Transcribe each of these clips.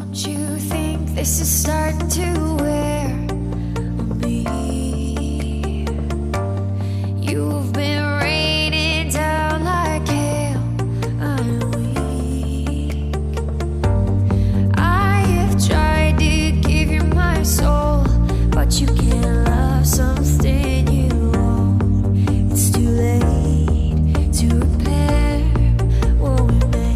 Don't you think this is starting to wear on me? You've been raining down like hail. I'm weak. I have tried to give you my soul, but you can't love something you own. It's too late to repair what we made.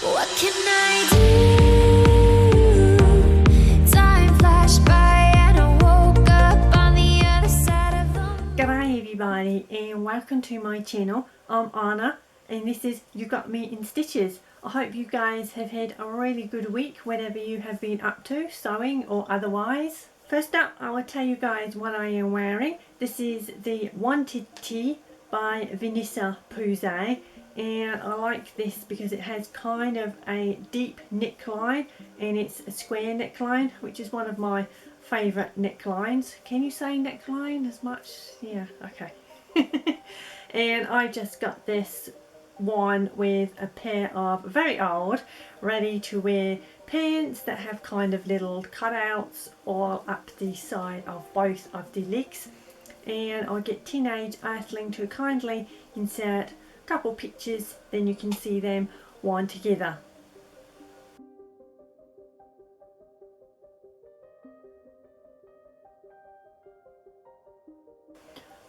What can I do? Time flashed by and I woke up on the other side of the... G'day everybody and welcome to my channel. I'm Anna and this is You Got Me in Stitches. I hope you guys have had a really good week, whatever you have been up to, sewing or otherwise. First up, I will tell you guys what I am wearing. This is the Wanted Tee by Vanessa Pouzet, and I like this because it has kind of a deep neckline and it's a square neckline, which is one of my favourite necklines. Can you say neckline as much? Yeah, okay. And I just got this one with a pair of very old ready to wear pants that have kind of little cutouts all up the side of both of the legs, and I'll get Teenage Earthling to kindly insert a couple pictures, then you can see them one together.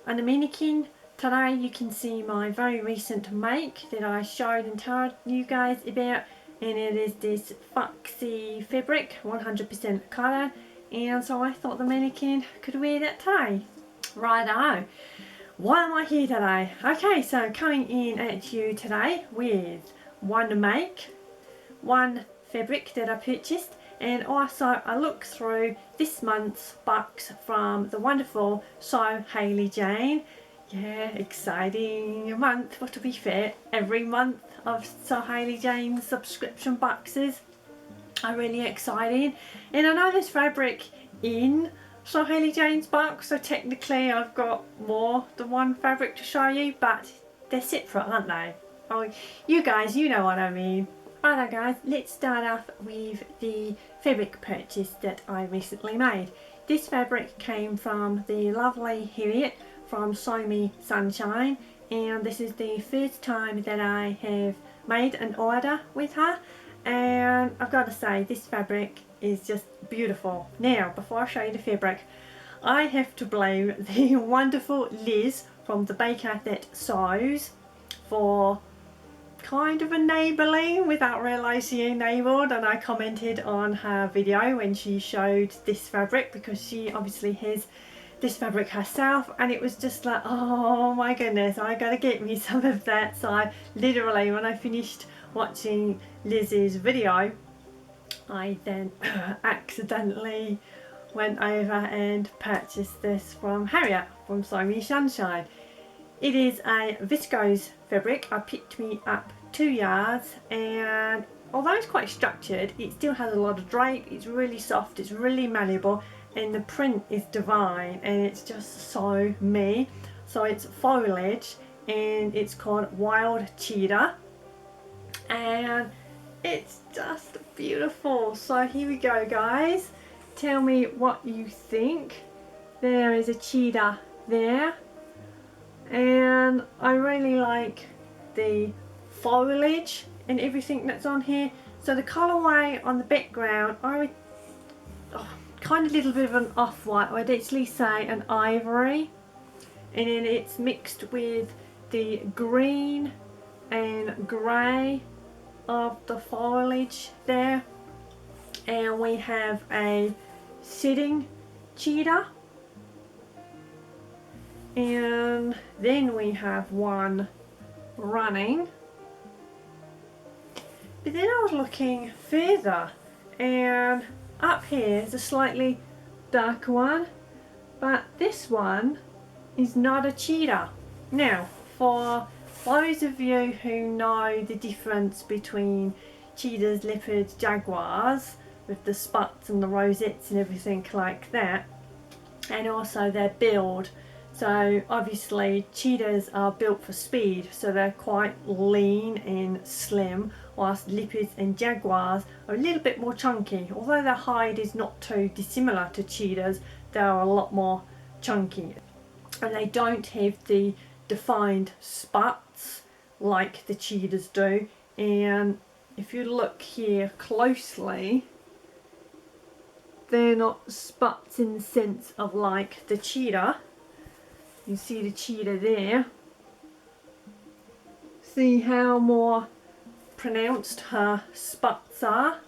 On the mannequin today you can see my very recent make that I showed and told you guys about, and it is this foxy fabric, 100% cotton, and so I thought the mannequin could wear that today. Righto, why am I here today? Okay, so coming in at you today with one make, one fabric that I purchased, and also a look through this month's box from the wonderful SewHayleyJane. Yeah, exciting month. Well, to be fair, every month of SewHayleyJane's subscription boxes are really exciting. And I know there's fabric in SewHayleyJane's box, so technically I've got more than one fabric to show you, but they're separate, aren't they? Oh, you guys, you know what I mean. Alright guys, let's start off with the fabric purchase that I recently made. This fabric came from the lovely Harriet from Sew Me Sunshine, and this is the first time that I have made an order with her, and I've got to say this fabric is just beautiful. Now before I show you the fabric, I have to blame the wonderful Liz from The Baker That Sews for kind of enabling without realising she enabled, and I commented on her video when she showed this fabric because she obviously has this fabric herself, and it was just like, oh my goodness, I gotta get me some of that. So I literally, when I finished watching Liz's video, I then accidentally went over and purchased this from Harriet from Sew Me Sunshine. It is a viscose fabric. I picked me up 2 yards, and although it's quite structured, it still has a lot of drape. It's really soft, it's really malleable, and the print is divine, and it's just so me. So it's foliage and it's called Wild Cheetah, and it's just beautiful. So here we go guys, tell me what you think. There is a cheetah there, and I really like the foliage and everything that's on here. So the colourway on the background, I would kind of a little bit of an off-white, I'd actually say an ivory, and then it's mixed with the green and grey of the foliage there, and we have a sitting cheetah, and then we have one running. But then I was looking further, and up here is a slightly darker one, but this one is not a cheetah. Now, for those of you who know the difference between cheetahs, leopards, jaguars, with the spots and the rosettes and everything like that, and also their build, So obviously cheetahs are built for speed, so they're quite lean and slim, whilst leopards and jaguars are a little bit more chunky. Although their hide is not too dissimilar to cheetahs, they are a lot more chunky. And they don't have the defined spots like the cheetahs do. And if you look here closely, they're not spots in the sense of like the cheetah. You see the cheetah there. See how more pronounced her spots are?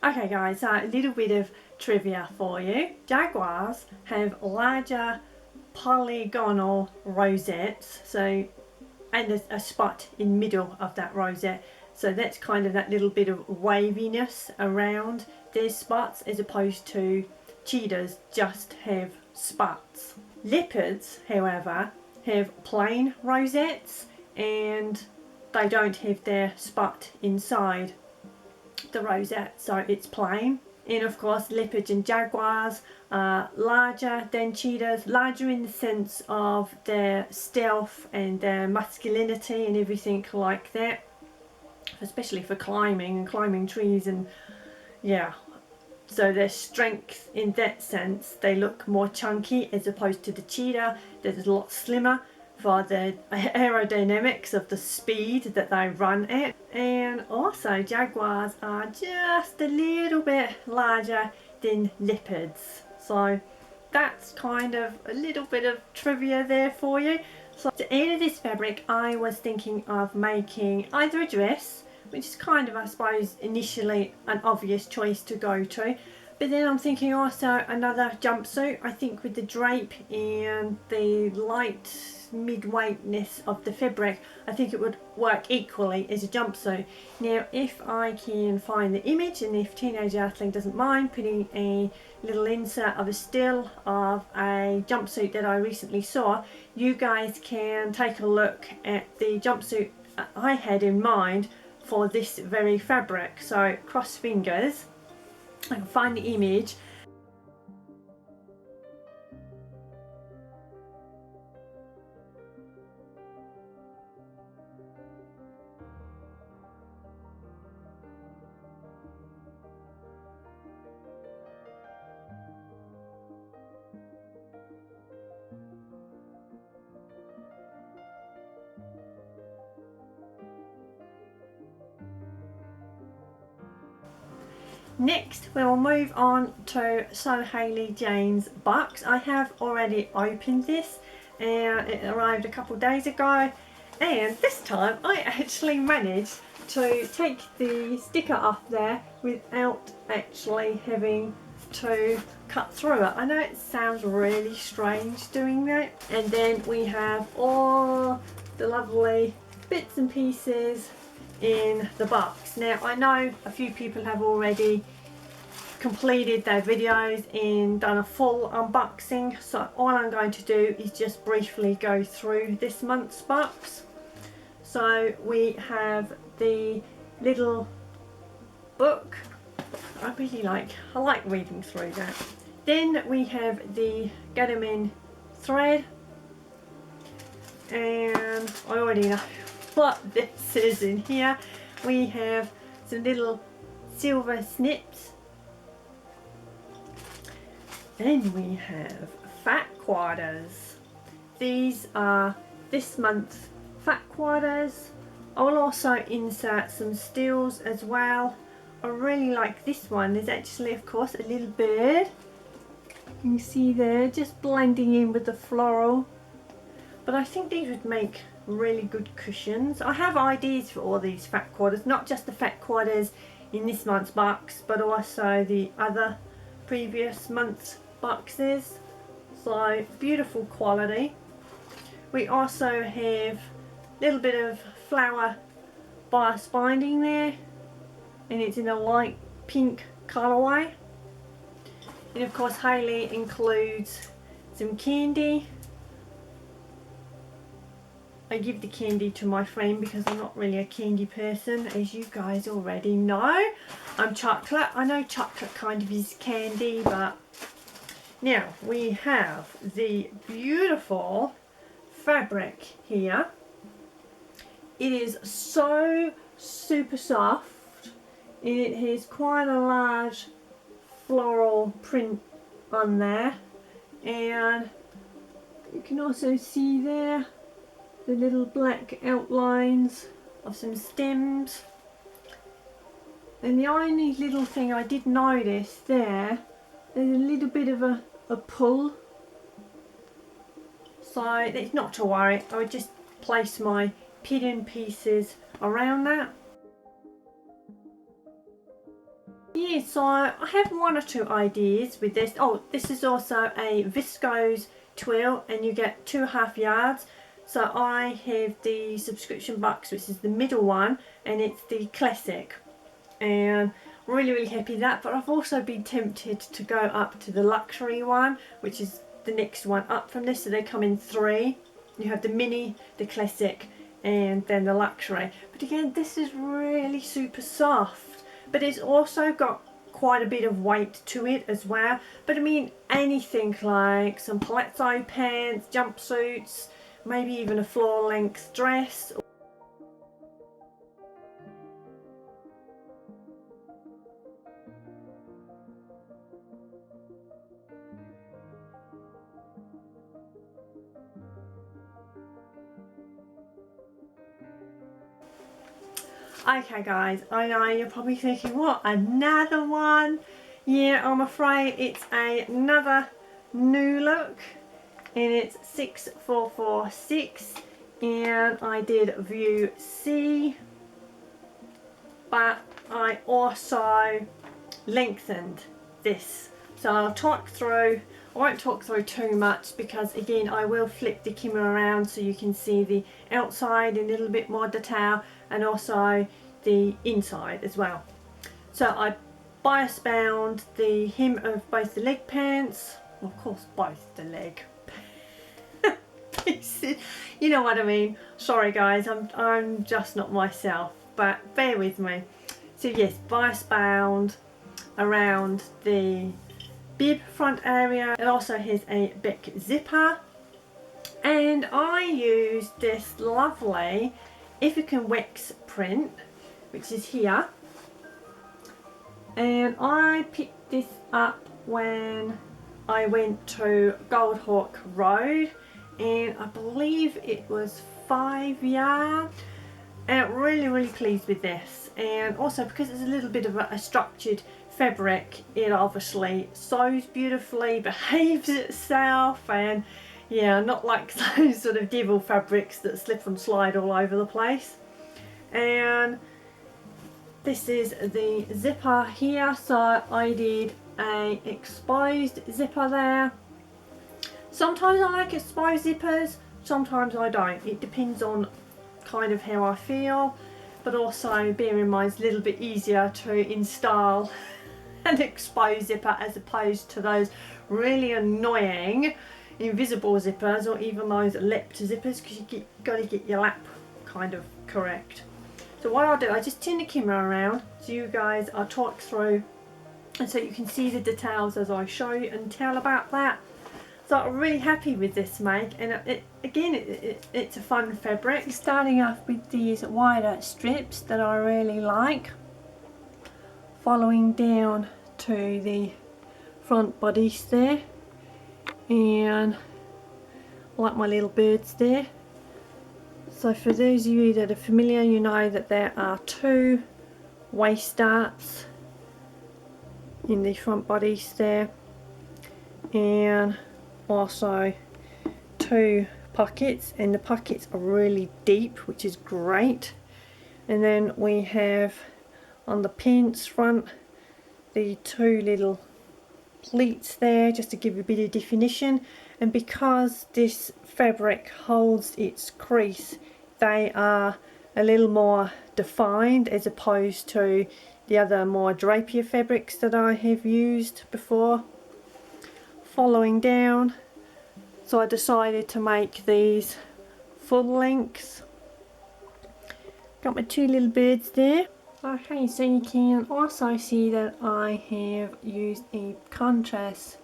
Okay guys, so a little bit of trivia for you. Jaguars have larger polygonal rosettes, so, and a spot in the middle of that rosette. So that's kind of that little bit of waviness around their spots, as opposed to cheetahs just have spots. Leopards, however, have plain rosettes and they don't have their spot inside the rosette, so it's plain. And of course leopards and jaguars are larger than cheetahs, larger in the sense of their stealth and their masculinity and everything like that, especially for climbing trees, and yeah, so their strength in that sense, they look more chunky as opposed to the cheetah that is a lot slimmer for the aerodynamics of the speed that they run at. And also jaguars are just a little bit larger than leopards. So that's kind of a little bit of trivia there for you. So to add to this fabric, I was thinking of making either a dress, which is kind of, I suppose, initially an obvious choice to go to, but then I'm thinking also another jumpsuit. I think with the drape and the light mid-weightness of the fabric, I think it would work equally as a jumpsuit. Now if I can find the image, and if Teenage Earthling doesn't mind putting a little insert of a still of a jumpsuit that I recently saw, you guys can take a look at the jumpsuit I had in mind for this very fabric. So cross fingers I can find the image. Next we will move on to SewHayleyJane's box. I have already opened this and it arrived a couple days ago, and this time I actually managed to take the sticker off there without actually having to cut through it. I know it sounds really strange doing that. And then we have all the lovely bits and pieces in the box. Now I know a few people have already completed their videos and done a full unboxing, so all I'm going to do is just briefly go through this month's box. So we have the little book. I like reading through that. Then we have the Get 'em in thread, and I already know what this is in here. We have some little silver snips. Then we have fat quarters. These are this month's fat quarters. I will also insert some stills as well. I really like this one. There's actually, of course, a little bird. You can see there, just blending in with the floral. But I think these would make really good cushions. I have ideas for all these fat quarters, not just the fat quarters in this month's box, but also the other previous month's boxes. So beautiful quality. We also have a little bit of flower bias binding there, and it's in a light pink colourway. And of course Hayley includes some candy. I give the candy to my friend because I'm not really a candy person, as you guys already know. I'm chocolate. I know chocolate kind of is candy, but Now we have the beautiful fabric here. It is so super soft, and it has quite a large floral print on there, and you can also see there the little black outlines of some stems. And the only little thing I did notice there's a little bit of a pull, so it's not to worry. I would just place my hidden pieces around that. Yeah, so I have one or two ideas with this. Oh, this is also a viscose twill, and you get 2.5 yards. So I have the subscription box, which is the middle one, and it's the classic, and really happy with that. But I've also been tempted to go up to the luxury one, which is the next one up from this. So they come in 3. You have the mini, the classic, and then the luxury. But again, this is really super soft, but it's also got quite a bit of weight to it as well. But I mean, anything like some palazzo pants, jumpsuits, maybe even a floor length dress. Okay guys, I know you're probably thinking, what, another one? Yeah, I'm afraid it's another NewLook, and it's 6446, and I did view C, but I also lengthened this. So I'll talk through, I won't talk through too much, because again I will flip the camera around so you can see the outside in a little bit more detail, and also the inside as well. So I bias bound the hem of both the leg pants, well, of course both the leg pieces, you know what I mean. Sorry guys, I'm just not myself, but bear with me. So yes, bias bound around the bib front area. It also has a back zipper, and I used this lovely African wax print, which is here, and I picked this up when I went to Gold Hawk Road, and I believe it was 5 yards, and I'm really pleased with this. And also because it's a little bit of a structured fabric, it obviously sews beautifully, behaves itself, and yeah, not like those sort of devil fabrics that slip and slide all over the place. And this is the zipper here, so I did a exposed zipper there. Sometimes I like exposed zippers, sometimes I don't. It depends on kind of how I feel, but also bear in mind it's a little bit easier to install an exposed zipper as opposed to those really annoying invisible zippers, or even those lapped zippers, because you got to get your lap kind of correct. So what I'll do, I just turn the camera around so you guys are talk through, and so you can see the details as I show you and tell about that. So I'm really happy with this make, and it's a fun fabric. Starting off with these wider strips that I really like, following down to the front bodice there, and like my little birds there. So for those of you that are familiar, you know that there are 2 waist darts in the front bodice there, and also 2 pockets, and the pockets are really deep, which is great. And then we have on the pants front the 2 little pleats there, just to give a bit of definition. And because this fabric holds its crease, they are a little more defined as opposed to the other more drapier fabrics that I have used before. Following down, so I decided to make these full length. Got my 2 little birds there. Okay, so you can also see that I have used a contrast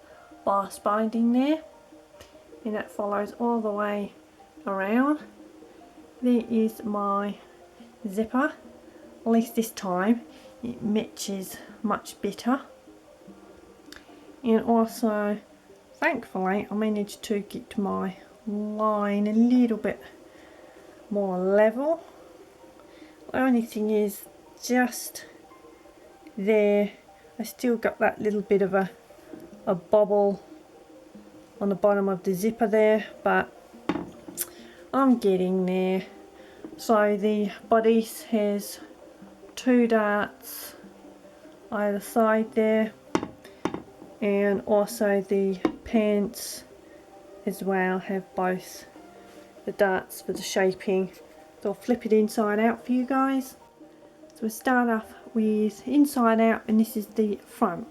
bias binding there, and that follows all the way around. There is my zipper. At least this time it matches much better. And also, thankfully, I managed to get my line a little bit more level. The only thing is, just there, I still got that little bit of a bobble on the bottom of the zipper there, but I'm getting there. So the bodice has 2 darts either side there, and also the pants as well have both the darts for the shaping. So I'll flip it inside out for you guys. So we'll start off with inside out, and this is the front.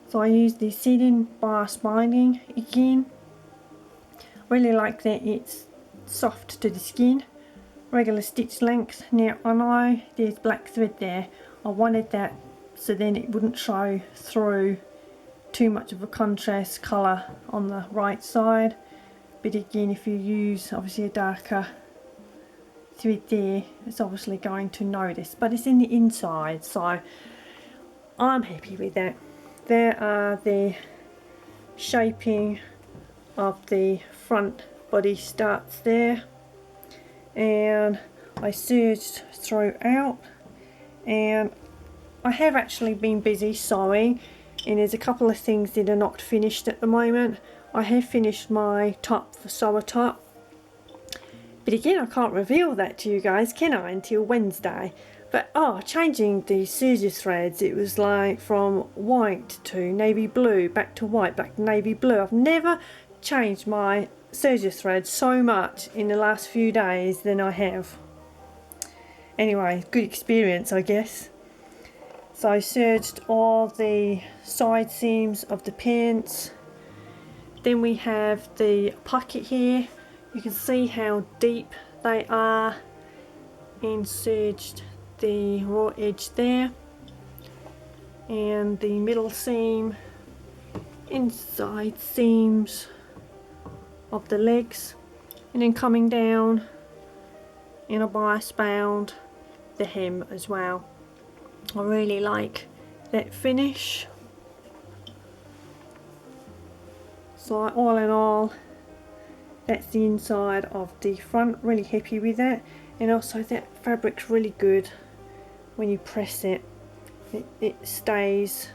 So I use the satin bias binding again. Really like that it's soft to the skin. Regular stitch length. Now I know there's black thread there. I wanted that so then it wouldn't show through too much of a contrast colour on the right side. But again, if you use obviously a darker thread there, it's obviously going to notice. But it's in the inside, so I'm happy with that. There are the shaping of the front body starts there, and I serged throughout, and I have actually been busy sewing, and there's a couple of things that are not finished at the moment. I have finished my top for sewer top, but again I can't reveal that to you guys, can I, until Wednesday. But changing the serger threads, it was like from white to navy blue, back to white, back to navy blue. I've never changed my serger thread so much in the last few days than I have. Anyway, good experience, I guess. So I serged all the side seams of the pants. Then we have the pocket here. You can see how deep they are, and serged the raw edge there, and the middle seam, inside seams of the legs, and then coming down in a bias bound the hem as well. I really like that finish. So all in all, that's the inside of the front. Really happy with that, and also that fabric's really good. When you press it, it stays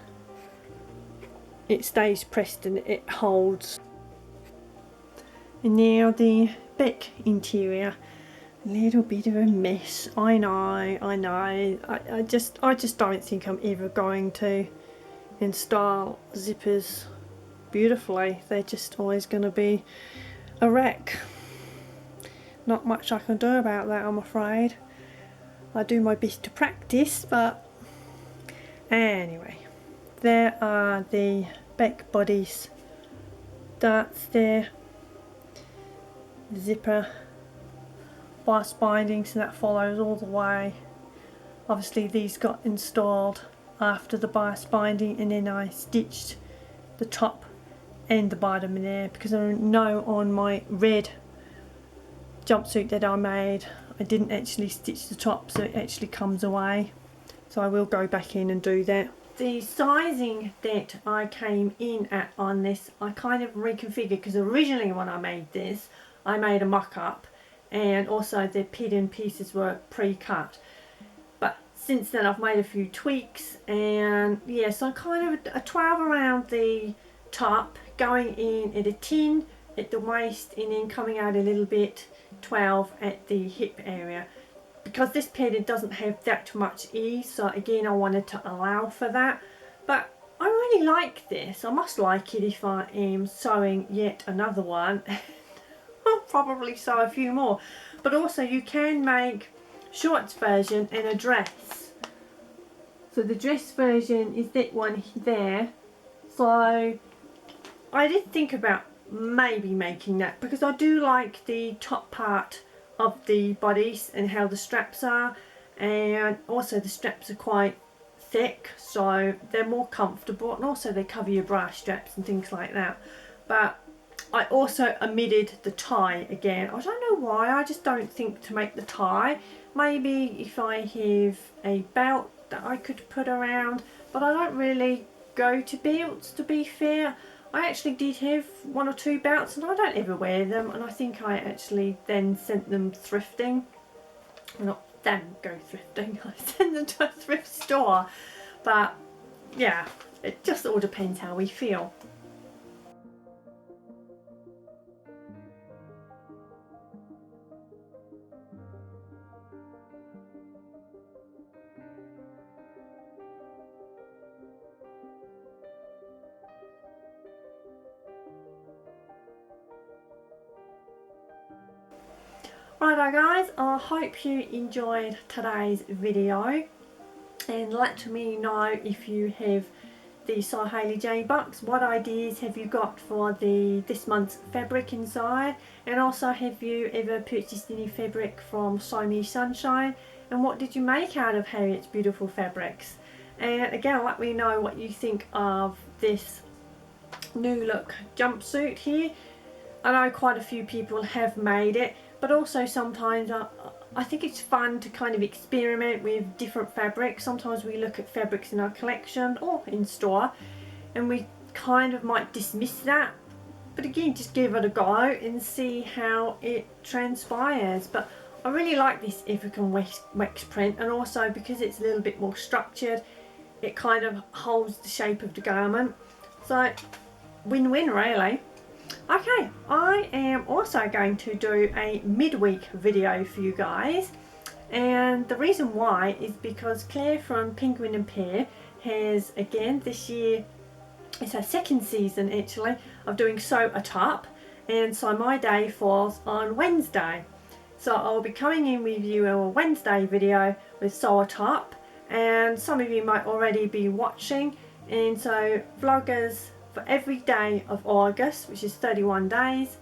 pressed and it holds. And now the back interior, a little bit of a mess. I know. I just don't think I'm ever going to install zippers beautifully. They're just always going to be a wreck. Not much I can do about that, I'm afraid. I do my best to practice, but anyway, there are the back bodies darts there, the zipper bias binding, so that follows all the way. Obviously these got installed after the bias binding, and then I stitched the top and the bottom in there, because I know on my red jumpsuit that I made, I didn't actually stitch the top, so it actually comes away. So I will go back in and do that. The sizing that I came in at on this, I kind of reconfigured, because originally when I made this, I made a mock-up, and also the pin pieces were pre-cut. But since then I've made a few tweaks, and yeah, so I kind of a 12 around the top, going in at a 10 at the waist, and then coming out a little bit 12 at the hip area, because this pattern doesn't have that much ease. So again, I wanted to allow for that, but I really like this. I must like it if I am sewing yet another one. I'll probably sew a few more. But also you can make shorts version and a dress. So the dress version is that one there. So I did think about maybe making that, because I do like the top part of the bodice and how the straps are, and also the straps are quite thick, so they're more comfortable, and also they cover your bra straps and things like that. But I also omitted the tie again. I don't know why, I just don't think to make the tie. Maybe if I have a belt that I could put around, but I don't really go to belts, to be fair. I actually did have 1 or 2 belts and I don't ever wear them, and I think I actually then sent them thrifting. Well, not them go thrifting, I sent them to a thrift store. But yeah, it just all depends how we feel. Righto guys, I hope you enjoyed today's video, and let me know if you have the SewHayleyJane box. What ideas have you got for this month's fabric inside, and also have you ever purchased any fabric from Sew Me Sunshine, and what did you make out of Harriet's beautiful fabrics? And again, let me know what you think of this NewLook jumpsuit here. I know quite a few people have made it, but also sometimes I think it's fun to kind of experiment with different fabrics. Sometimes we look at fabrics in our collection or in store and we kind of might dismiss that, but again, just give it a go and see how it transpires. But I really like this African wax print, and also because it's a little bit more structured, it kind of holds the shape of the garment, so win-win really. Okay, I am also going to do a midweek video for you guys, and the reason why is because Claire from Penguin and Pear has, again this year, it's her second season actually, of doing Sew a Top, and so my day falls on Wednesday. So I'll be coming in with you a Wednesday video with Sew a Top, and some of you might already be watching, and so vloggers for every day of August, which is 31 days,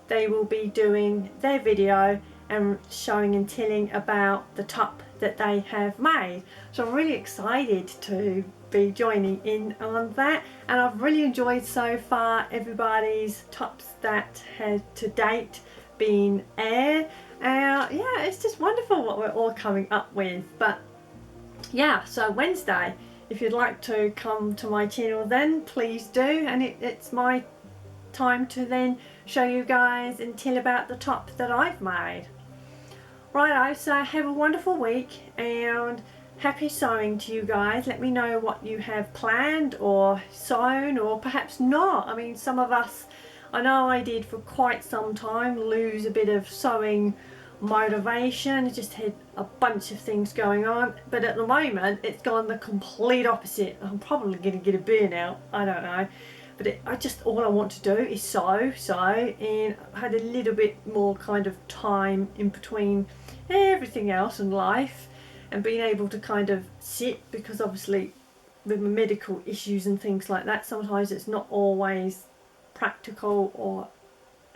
they will be doing their video and showing and telling about the top that they have made. So I'm really excited to be joining in on that, and I've really enjoyed so far everybody's tops that has to date been aired. Yeah, it's just wonderful what we're all coming up with. But yeah, so Wednesday, if you'd like to come to my channel then please do, and it's my time to then show you guys and tell about the top that I've made. Righto, so have a wonderful week and happy sewing to you guys. Let me know what you have planned or sewn, or perhaps not. I mean, some of us, I know I did for quite some time, lose a bit of sewing motivation. I just had a bunch of things going on, but at the moment it's gone the complete opposite. I'm probably going to get a burnout, I don't know, but all I want to do is sew, and I had a little bit more kind of time in between everything else in life, and being able to kind of sit, because obviously with my medical issues and things like that, sometimes it's not always practical or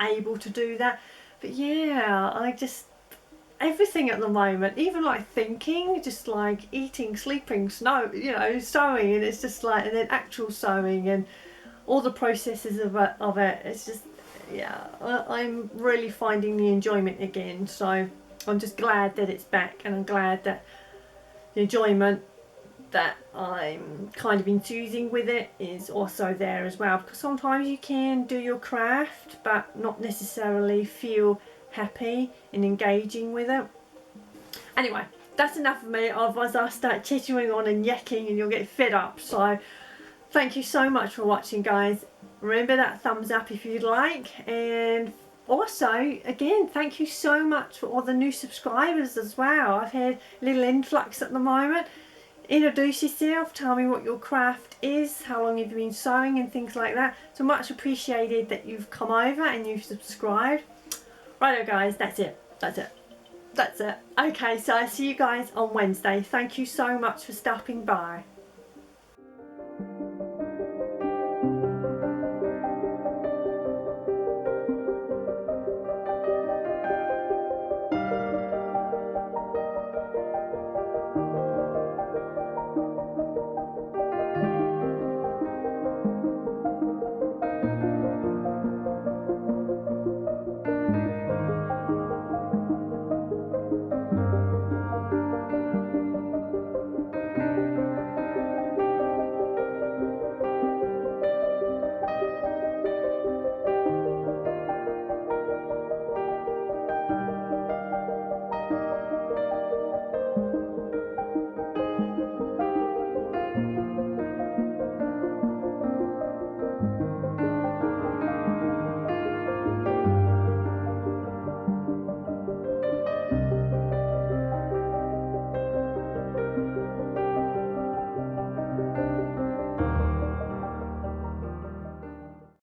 able to do that. But yeah, I just, everything at the moment, even like thinking, just like eating, sleeping, sewing, and it's just like, and then actual sewing and all the processes of it, it's just, yeah, I'm really finding the enjoyment again. So I'm just glad that it's back, and I'm glad that the enjoyment that I'm kind of enthusing with it is also there as well, because sometimes you can do your craft but not necessarily feel happy in engaging with it. Anyway, that's enough of me, otherwise I'll start chittering on and yakking and you'll get fed up. So thank you so much for watching guys. Remember that thumbs up if you'd like, and also again thank you so much for all the new subscribers as well. I've had a little influx at the moment. Introduce yourself, tell me what your craft is, how long you've been sewing and things like that. So much appreciated that you've come over and you've subscribed. Righto guys, that's it. Okay, so I see you guys on Wednesday. Thank you so much for stopping by.